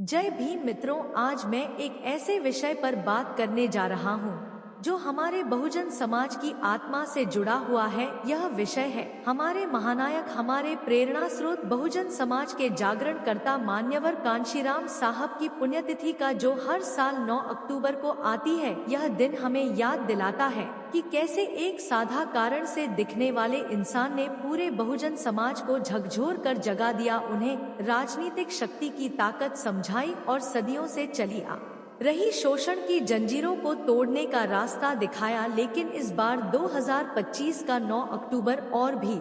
जय भीम मित्रों, आज मैं एक ऐसे विषय पर बात करने जा रहा हूँ जो हमारे बहुजन समाज की आत्मा से जुड़ा हुआ है। यह विषय है हमारे महानायक, हमारे प्रेरणा स्रोत, बहुजन समाज के जागरण करता मान्यवर कांशीराम साहब की पुण्यतिथि का, जो हर साल 9 अक्टूबर को आती है। यह दिन हमें याद दिलाता है कि कैसे एक साधा कारण से दिखने वाले इंसान ने पूरे बहुजन समाज को झकझोर कर जगा दिया, उन्हें राजनीतिक शक्ति की ताकत समझाई और सदियों से चली आ रही शोषण की जंजीरों को तोड़ने का रास्ता दिखाया। लेकिन इस बार 2025 का 9 अक्टूबर और भी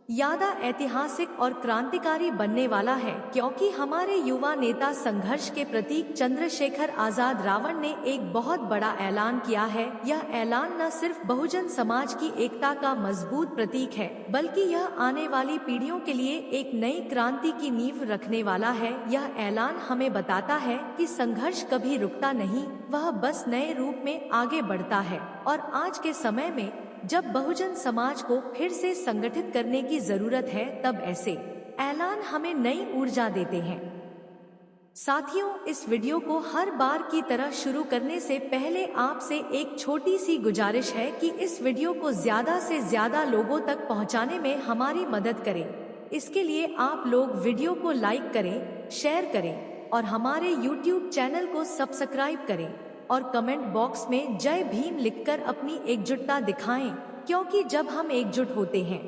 ज्यादा ऐतिहासिक और क्रांतिकारी बनने वाला है, क्योंकि हमारे युवा नेता, संघर्ष के प्रतीक चंद्रशेखर आजाद रावण ने एक बहुत बड़ा ऐलान किया है। यह ऐलान न सिर्फ बहुजन समाज की एकता का मजबूत प्रतीक है, बल्कि यह आने वाली पीढ़ियों के लिए एक नई क्रांति की नींव रखने वाला है। यह ऐलान हमें बताता है कि संघर्ष कभी रुकता नहीं, वह बस नए रूप में आगे बढ़ता है। और आज के समय में जब बहुजन समाज को फिर से संगठित करने की जरूरत है, तब ऐसे ऐलान हमें नई ऊर्जा देते हैं। साथियों, इस वीडियो को हर बार की तरह शुरू करने से पहले आपसे एक छोटी सी गुजारिश है कि इस वीडियो को ज्यादा से ज्यादा लोगों तक पहुंचाने में हमारी मदद करें। इसके लिए आप लोग वीडियो को लाइक करें, शेयर करें और हमारे YouTube चैनल को सब्सक्राइब करें और कमेंट बॉक्स में जय भीम लिखकर अपनी एकजुटता दिखाएं, क्योंकि जब हम एकजुट होते हैं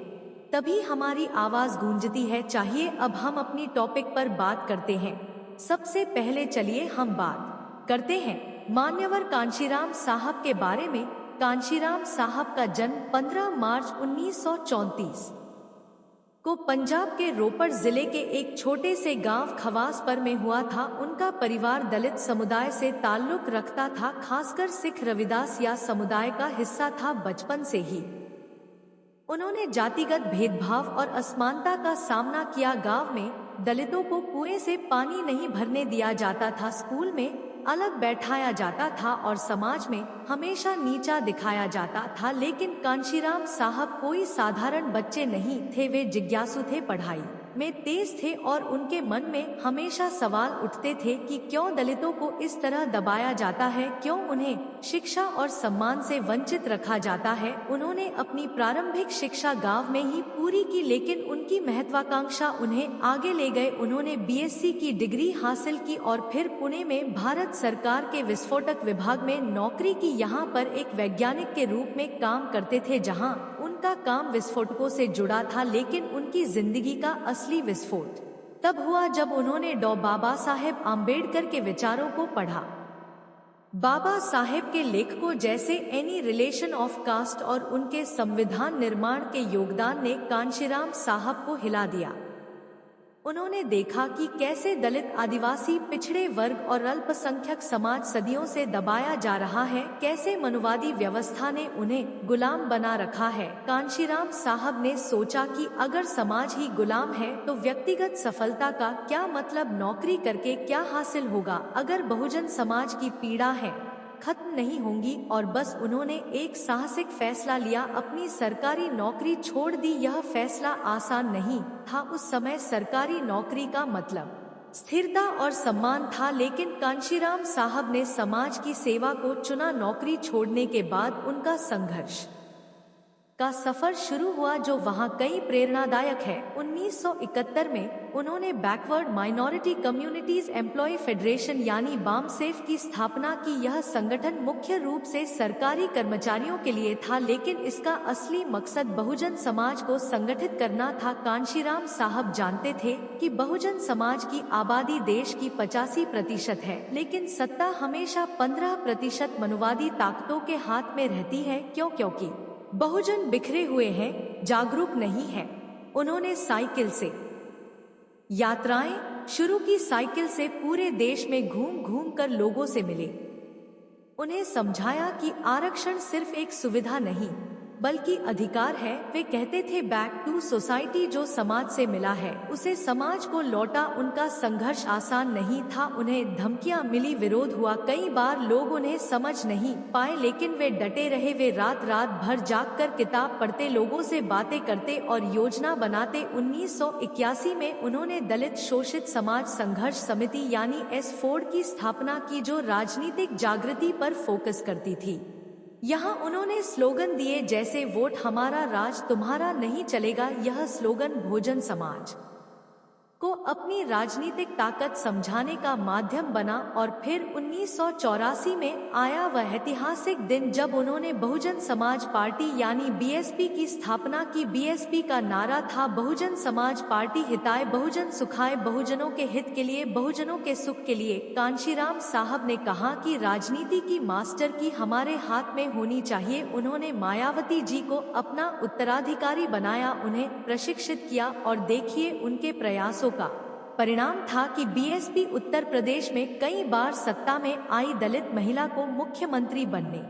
तभी हमारी आवाज गूंजती है। चाहिए अब हम अपनी टॉपिक पर बात करते हैं। सबसे पहले चलिए हम बात करते हैं मान्यवर कांशीराम साहब के बारे में। कांशीराम साहब का जन्म 15 मार्च 1934 को पंजाब के रोपड़ जिले के एक छोटे से गांव खवासपर में हुआ था। उनका परिवार दलित समुदाय से ताल्लुक रखता था, खासकर सिख रविदास या समुदाय का हिस्सा था। बचपन से ही उन्होंने जातिगत भेदभाव और असमानता का सामना किया। गांव में दलितों को कुएं से पानी नहीं भरने दिया जाता था, स्कूल में अलग बैठाया जाता था और समाज में हमेशा नीचा दिखाया जाता था। लेकिन कांशीराम साहब कोई साधारण बच्चे नहीं थे, वे जिज्ञासु थे, पढ़ाई में तेज थे और उनके मन में हमेशा सवाल उठते थे कि क्यों दलितों को इस तरह दबाया जाता है, क्यों उन्हें शिक्षा और सम्मान से वंचित रखा जाता है। उन्होंने अपनी प्रारंभिक शिक्षा गांव में ही पूरी की, लेकिन उनकी महत्वाकांक्षा उन्हें आगे ले गए। उन्होंने BSc की डिग्री हासिल की और फिर पुणे में भारत सरकार के विस्फोटक विभाग में नौकरी की। यहाँ पर एक वैज्ञानिक के रूप में काम करते थे, जहाँ उनका काम विस्फोटकों से जुड़ा था। लेकिन उनकी जिंदगी का असली विस्फोट तब हुआ जब उन्होंने डॉ. बाबा साहेब आम्बेडकर के विचारों को पढ़ा। बाबा साहेब के लेखकों जैसे एनी रिलेशन ऑफ कास्ट और उनके संविधान निर्माण के योगदान ने कांशीराम साहब को हिला दिया। उन्होंने देखा कि कैसे दलित, आदिवासी, पिछड़े वर्ग और अल्पसंख्यक समाज सदियों से दबाया जा रहा है, कैसे मनुवादी व्यवस्था ने उन्हें गुलाम बना रखा है। कांशीराम साहब ने सोचा कि अगर समाज ही गुलाम है तो व्यक्तिगत सफलता का क्या मतलब, नौकरी करके क्या हासिल होगा अगर बहुजन समाज की पीड़ा है खत्म नहीं होंगी। और बस उन्होंने एक साहसिक फैसला लिया, अपनी सरकारी नौकरी छोड़ दी। यह फैसला आसान नहीं था, उस समय सरकारी नौकरी का मतलब स्थिरता और सम्मान था, लेकिन कांशीराम साहब ने समाज की सेवा को चुना। नौकरी छोड़ने के बाद उनका संघर्ष का सफर शुरू हुआ, जो वहाँ कई प्रेरणादायक है। 1971 में उन्होंने backward minority communities employ federation यानी बामसेफ की स्थापना की। यह संगठन मुख्य रूप से सरकारी कर्मचारियों के लिए था, लेकिन इसका असली मकसद बहुजन समाज को संगठित करना था। कांशीराम साहब जानते थे कि बहुजन समाज की आबादी देश की 85% है, लेकिन सत्ता हमेशा 15% मनुवादी ताकतों के हाथ में रहती है। क्योंकि बहुजन बिखरे हुए हैं, जागरूक नहीं है। उन्होंने साइकिल से यात्राएं शुरू की, साइकिल से पूरे देश में घूम घूम कर लोगों से मिले, उन्हें समझाया कि आरक्षण सिर्फ एक सुविधा नहीं बल्कि अधिकार है। वे कहते थे बैक टू सोसाइटी, जो समाज से मिला है उसे समाज को लौटा। उनका संघर्ष आसान नहीं था, उन्हें धमकियां मिली, विरोध हुआ, कई बार लोग उन्हें समझ नहीं पाए, लेकिन वे डटे रहे। वे रात रात भर जागकर किताब पढ़ते, लोगों से बातें करते और योजना बनाते। 1981 में उन्होंने दलित शोषित समाज संघर्ष समिति यानी S4 की स्थापना की, जो राजनीतिक जागृति पर फोकस करती थी। यहाँ उन्होंने स्लोगन दिए जैसे वोट हमारा, राज तुम्हारा नहीं चलेगा। यह स्लोगन बहुजन समाज को अपनी राजनीतिक ताकत समझाने का माध्यम बना। और फिर 1984 में आया वह ऐतिहासिक दिन जब उन्होंने बहुजन समाज पार्टी यानी BSP की स्थापना की। BSP का नारा था बहुजन समाज पार्टी हिताय बहुजन सुखाय, बहुजनों के हित के लिए, बहुजनों के सुख के लिए। कांशीराम साहब ने कहा कि राजनीति की मास्टर की हमारे हाथ में होनी चाहिए। उन्होंने मायावती जी को अपना उत्तराधिकारी बनाया, उन्हें प्रशिक्षित किया और देखिए उनके प्रयासों का परिणाम था कि BSP उत्तर प्रदेश में कई बार सत्ता में आई। दलित महिला को मुख्यमंत्री बनने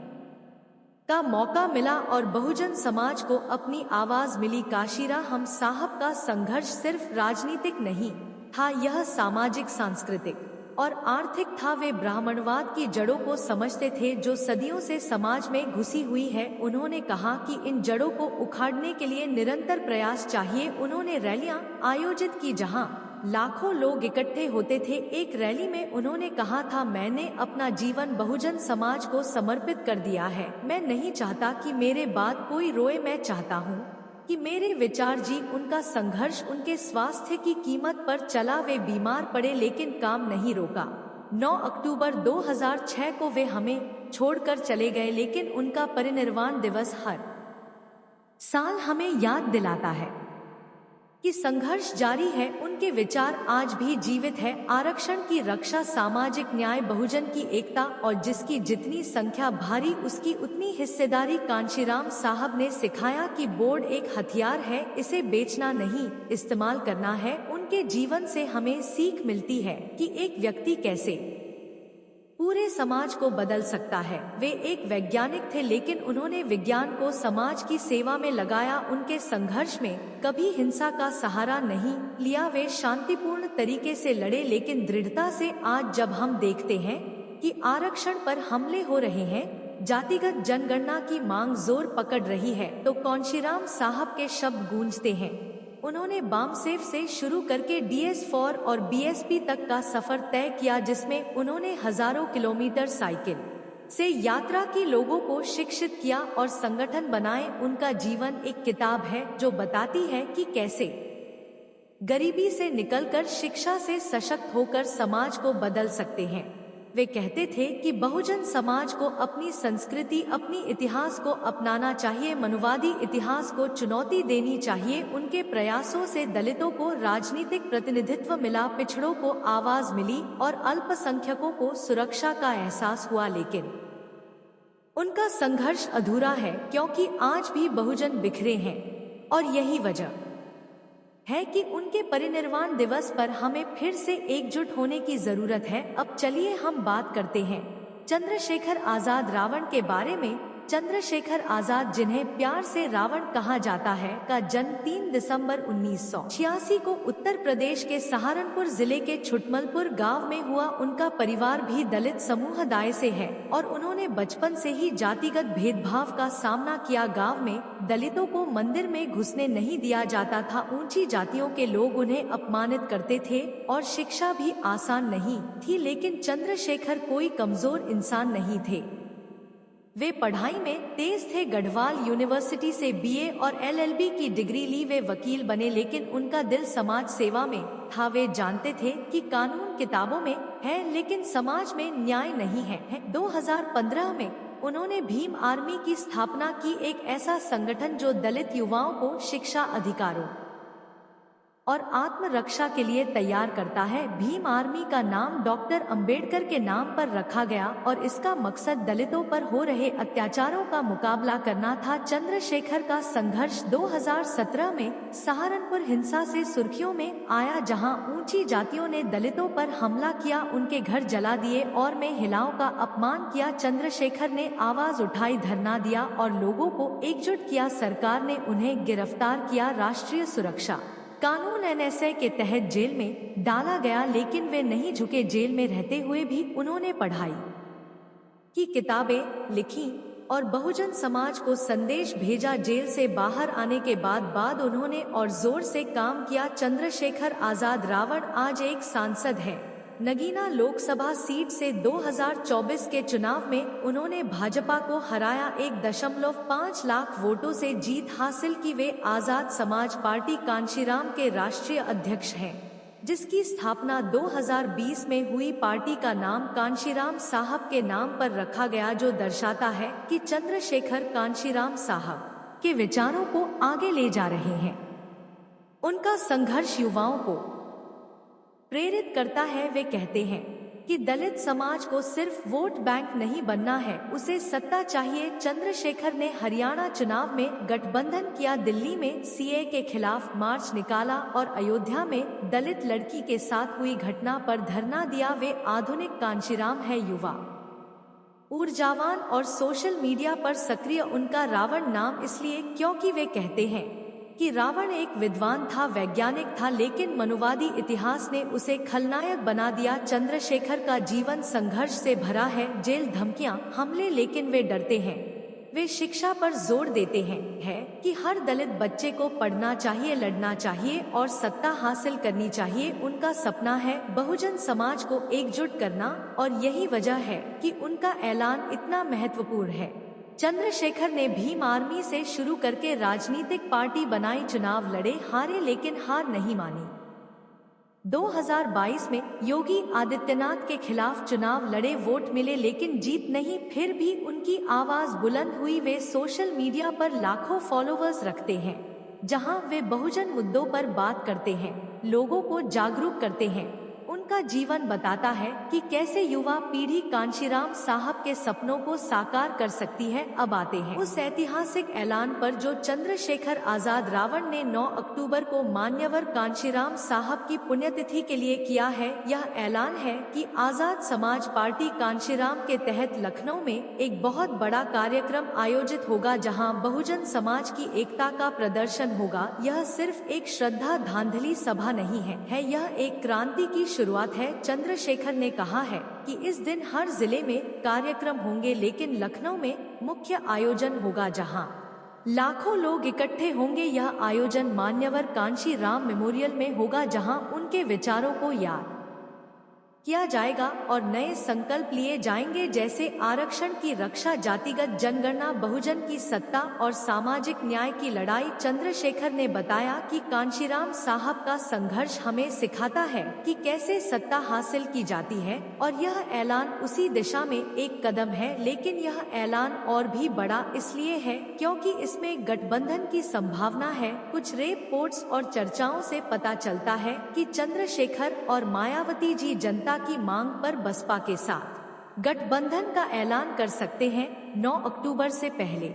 का मौका मिला और बहुजन समाज को अपनी आवाज मिली। काशीराम साहब का संघर्ष सिर्फ राजनीतिक नहीं था, यह सामाजिक, सांस्कृतिक और आर्थिक था। वे ब्राह्मणवाद की जड़ों को समझते थे जो सदियों से समाज में घुसी हुई है। उन्होंने कहा कि इन जड़ों को उखाड़ने के लिए निरंतर प्रयास चाहिए। उन्होंने रैलियां आयोजित की जहां लाखों लोग इकट्ठे होते थे। एक रैली में उन्होंने कहा था, मैंने अपना जीवन बहुजन समाज को समर्पित कर दिया है। मैं नहीं चाहता कि मेरे बाद कोई रोए, मैं चाहता हूँ कि मेरे विचार जी। उनका संघर्ष उनके स्वास्थ्य की कीमत पर चला। वे बीमार पड़े लेकिन काम नहीं रोका। 9 अक्टूबर 2006 को वे हमें छोड़कर चले गए, लेकिन उनका परिनिर्वाण दिवस हर साल हमें याद दिलाता है कि संघर्ष जारी है। उनके विचार आज भी जीवित है। आरक्षण की रक्षा, सामाजिक न्याय, बहुजन की एकता और जिसकी जितनी संख्या भारी उसकी उतनी हिस्सेदारी। कांशीराम साहब ने सिखाया कि बोर्ड एक हथियार है, इसे बेचना नहीं, इस्तेमाल करना है। उनके जीवन से हमें सीख मिलती है कि एक व्यक्ति कैसे पूरे समाज को बदल सकता है। वे एक वैज्ञानिक थे लेकिन उन्होंने विज्ञान को समाज की सेवा में लगाया। उनके संघर्ष में कभी हिंसा का सहारा नहीं लिया। वे शांतिपूर्ण तरीके से लड़े लेकिन दृढ़ता से। आज जब हम देखते हैं कि आरक्षण पर हमले हो रहे हैं, जातिगत जनगणना की मांग जोर पकड़ रही है, तो कांशीराम साहब के शब्द गूंजते हैं। उन्होंने बामसेफ से शुरू करके DS4 और BSP तक का सफर तय किया, जिसमें उन्होंने हजारों किलोमीटर साइकिल से यात्रा की, लोगों को शिक्षित किया और संगठन बनाए। उनका जीवन एक किताब है जो बताती है कि कैसे गरीबी से निकलकर शिक्षा से सशक्त होकर समाज को बदल सकते हैं। वे कहते थे कि बहुजन समाज को अपनी संस्कृति, अपनी इतिहास को अपनाना चाहिए, मनुवादी इतिहास को चुनौती देनी चाहिए। उनके प्रयासों से दलितों को राजनीतिक प्रतिनिधित्व मिला, पिछड़ों को आवाज मिली और अल्पसंख्यकों को सुरक्षा का एहसास हुआ। लेकिन उनका संघर्ष अधूरा है क्योंकि आज भी बहुजन बिखरे हैं और यही वजह है कि उनके परिनिर्वाण दिवस पर हमें फिर से एकजुट होने की जरूरत है। अब चलिए हम बात करते हैं चंद्रशेखर आजाद, रावण के बारे में। चंद्रशेखर आजाद, जिन्हें प्यार से रावण कहा जाता है, का जन्म 3 दिसंबर 1986 को उत्तर प्रदेश के सहारनपुर जिले के छुटमलपुर गांव में हुआ। उनका परिवार भी दलित समुदाय से है और उन्होंने बचपन से ही जातिगत भेदभाव का सामना किया। गांव में दलितों को मंदिर में घुसने नहीं दिया जाता था, ऊंची जातियों के लोग उन्हें अपमानित करते थे और शिक्षा भी आसान नहीं थी। लेकिन चंद्रशेखर कोई कमजोर इंसान नहीं थे, वे पढ़ाई में तेज थे। गढ़वाल यूनिवर्सिटी से BA और LLB की डिग्री ली। वे वकील बने लेकिन उनका दिल समाज सेवा में था। वे जानते थे कि कानून किताबों में है लेकिन समाज में न्याय नहीं है। 2015 में उन्होंने भीम आर्मी की स्थापना की, एक ऐसा संगठन जो दलित युवाओं को शिक्षा, अधिकारों और आत्मरक्षा के लिए तैयार करता है। भीम आर्मी का नाम डॉक्टर अंबेडकर के नाम पर रखा गया और इसका मकसद दलितों पर हो रहे अत्याचारों का मुकाबला करना था। चंद्रशेखर का संघर्ष 2017 में सहारनपुर हिंसा से सुर्खियों में आया, जहां ऊंची जातियों ने दलितों पर हमला किया, उनके घर जला दिए और महिलाओं का अपमान किया। चंद्रशेखर ने आवाज उठाई, धरना दिया और लोगों को एकजुट किया। सरकार ने उन्हें गिरफ्तार किया। राष्ट्रीय सुरक्षा कानून NSA के तहत जेल में डाला गया, लेकिन वे नहीं झुके। जेल में रहते हुए भी उन्होंने पढ़ाई की किताबें लिखी और बहुजन समाज को संदेश भेजा। जेल से बाहर आने के बाद उन्होंने और जोर से काम किया। चंद्रशेखर आजाद रावण आज एक सांसद है। नगीना लोकसभा सीट से 2024 के चुनाव में उन्होंने भाजपा को हराया। 1.5 लाख वोटों से जीत हासिल की। वे आजाद समाज पार्टी कांशीराम के राष्ट्रीय अध्यक्ष हैं, जिसकी स्थापना 2020 में हुई। पार्टी का नाम कांशीराम साहब के नाम पर रखा गया, जो दर्शाता है कि चंद्रशेखर कांशीराम साहब के विचारों को आगे ले जा रहे हैं। उनका संघर्ष युवाओं को प्रेरित करता है। वे कहते हैं कि दलित समाज को सिर्फ वोट बैंक नहीं बनना है, उसे सत्ता चाहिए। चंद्रशेखर ने हरियाणा चुनाव में गठबंधन किया, दिल्ली में CA के खिलाफ मार्च निकाला और अयोध्या में दलित लड़की के साथ हुई घटना पर धरना दिया। वे आधुनिक कांशीराम है, युवा, ऊर्जावान और सोशल मीडिया पर सक्रिय। उनका रावण नाम इसलिए क्योंकि वे कहते हैं कि रावण एक विद्वान था, वैज्ञानिक था, लेकिन मनुवादी इतिहास ने उसे खलनायक बना दिया। चंद्रशेखर का जीवन संघर्ष से भरा है, जेल, धमकियां, हमले, लेकिन वे डरते हैं। वे शिक्षा पर जोर देते हैं कि हर दलित बच्चे को पढ़ना चाहिए, लड़ना चाहिए और सत्ता हासिल करनी चाहिए। उनका सपना है बहुजन समाज को एकजुट करना और यही वजह है कि उनका ऐलान इतना महत्वपूर्ण है। चंद्रशेखर ने भीम आर्मी से शुरू करके राजनीतिक पार्टी बनाई, चुनाव लड़े, हारे, लेकिन हार नहीं मानी। 2022 में योगी आदित्यनाथ के खिलाफ चुनाव लड़े, वोट मिले लेकिन जीत नहीं। फिर भी उनकी आवाज बुलंद हुई। वे सोशल मीडिया पर लाखों फॉलोअर्स रखते हैं, जहां वे बहुजन मुद्दों पर बात करते हैं, लोगों को जागरूक करते हैं। उनका जीवन बताता है कि कैसे युवा पीढ़ी कांशीराम साहब के सपनों को साकार कर सकती है। अब आते हैं उस ऐतिहासिक ऐलान पर जो चंद्रशेखर आजाद रावण ने 9 अक्टूबर को मान्यवर कांशीराम साहब की पुण्यतिथि के लिए किया है। यह ऐलान है कि आजाद समाज पार्टी कांशीराम के तहत लखनऊ में एक बहुत बड़ा कार्यक्रम आयोजित होगा, जहां बहुजन समाज की एकता का प्रदर्शन होगा। यह सिर्फ एक श्रद्धांजलि सभा नहीं है, यह एक क्रांति की शुरुआत है। चंद्रशेखर ने कहा है कि इस दिन हर जिले में कार्यक्रम होंगे, लेकिन लखनऊ में मुख्य आयोजन होगा, जहां लाखों लोग इकट्ठे होंगे। यह आयोजन मान्यवर कांशीराम मेमोरियल में होगा, जहां उनके विचारों को याद किया जाएगा और नए संकल्प लिए जाएंगे, जैसे आरक्षण की रक्षा, जातिगत जनगणना, बहुजन की सत्ता और सामाजिक न्याय की लड़ाई। चंद्रशेखर ने बताया कि कांशीराम साहब का संघर्ष हमें सिखाता है कि कैसे सत्ता हासिल की जाती है और यह ऐलान उसी दिशा में एक कदम है। लेकिन यह ऐलान और भी बड़ा इसलिए है क्योंकि इसमें गठबंधन की संभावना है। कुछ रिपोर्ट्स और चर्चाओं से पता चलता है कि चंद्रशेखर और मायावती जी जनता की मांग पर बसपा के साथ गठबंधन का ऐलान कर सकते हैं 9 अक्टूबर से पहले।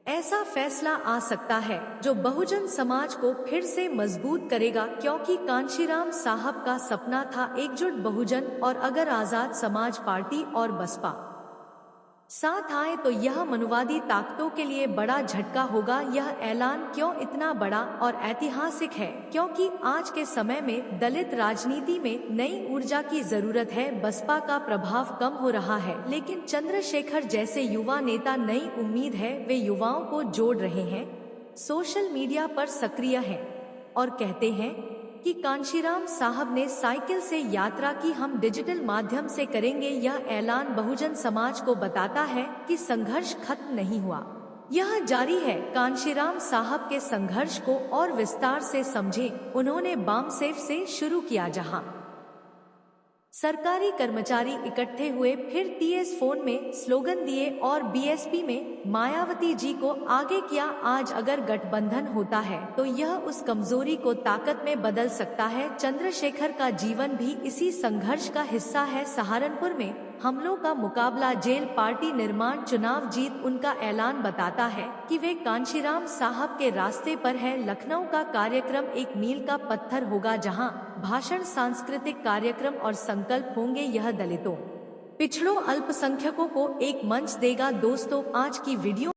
ऐसा फैसला आ सकता है जो बहुजन समाज को फिर से मजबूत करेगा, क्योंकि कांशीराम साहब का सपना था एकजुट बहुजन, और अगर आजाद समाज पार्टी और बसपा साथ आए तो यह मनुवादी ताकतों के लिए बड़ा झटका होगा। यह ऐलान क्यों इतना बड़ा और ऐतिहासिक है? क्योंकि आज के समय में दलित राजनीति में नई ऊर्जा की जरूरत है। बसपा का प्रभाव कम हो रहा है, लेकिन चंद्रशेखर जैसे युवा नेता नई उम्मीद है। वे युवाओं को जोड़ रहे हैं, सोशल मीडिया पर सक्रिय हैं और कहते हैं कि कांशीराम साहब ने साइकिल से यात्रा की, हम डिजिटल माध्यम से करेंगे। यह ऐलान बहुजन समाज को बताता है कि संघर्ष खत्म नहीं हुआ, यह जारी है। कांशीराम साहब के संघर्ष को और विस्तार से समझें। उन्होंने बामसेफ से शुरू किया, जहां सरकारी कर्मचारी इकट्ठे हुए, फिर टीएस फोन में स्लोगन दिए और बीएसपी में मायावती जी को आगे किया। आज अगर गठबंधन होता है तो यह उस कमजोरी को ताकत में बदल सकता है। चंद्रशेखर का जीवन भी इसी संघर्ष का हिस्सा है। सहारनपुर में हमलों का मुकाबला जेल, पार्टी निर्माण, चुनाव जीत, उनका ऐलान बताता है कि वे कांशीराम साहब के रास्ते पर है। लखनऊ का कार्यक्रम एक मील का पत्थर होगा, जहां भाषण, सांस्कृतिक कार्यक्रम और संकल्प होंगे। यह दलितों, पिछड़ों, अल्पसंख्यकों को एक मंच देगा। दोस्तों, आज की वीडियो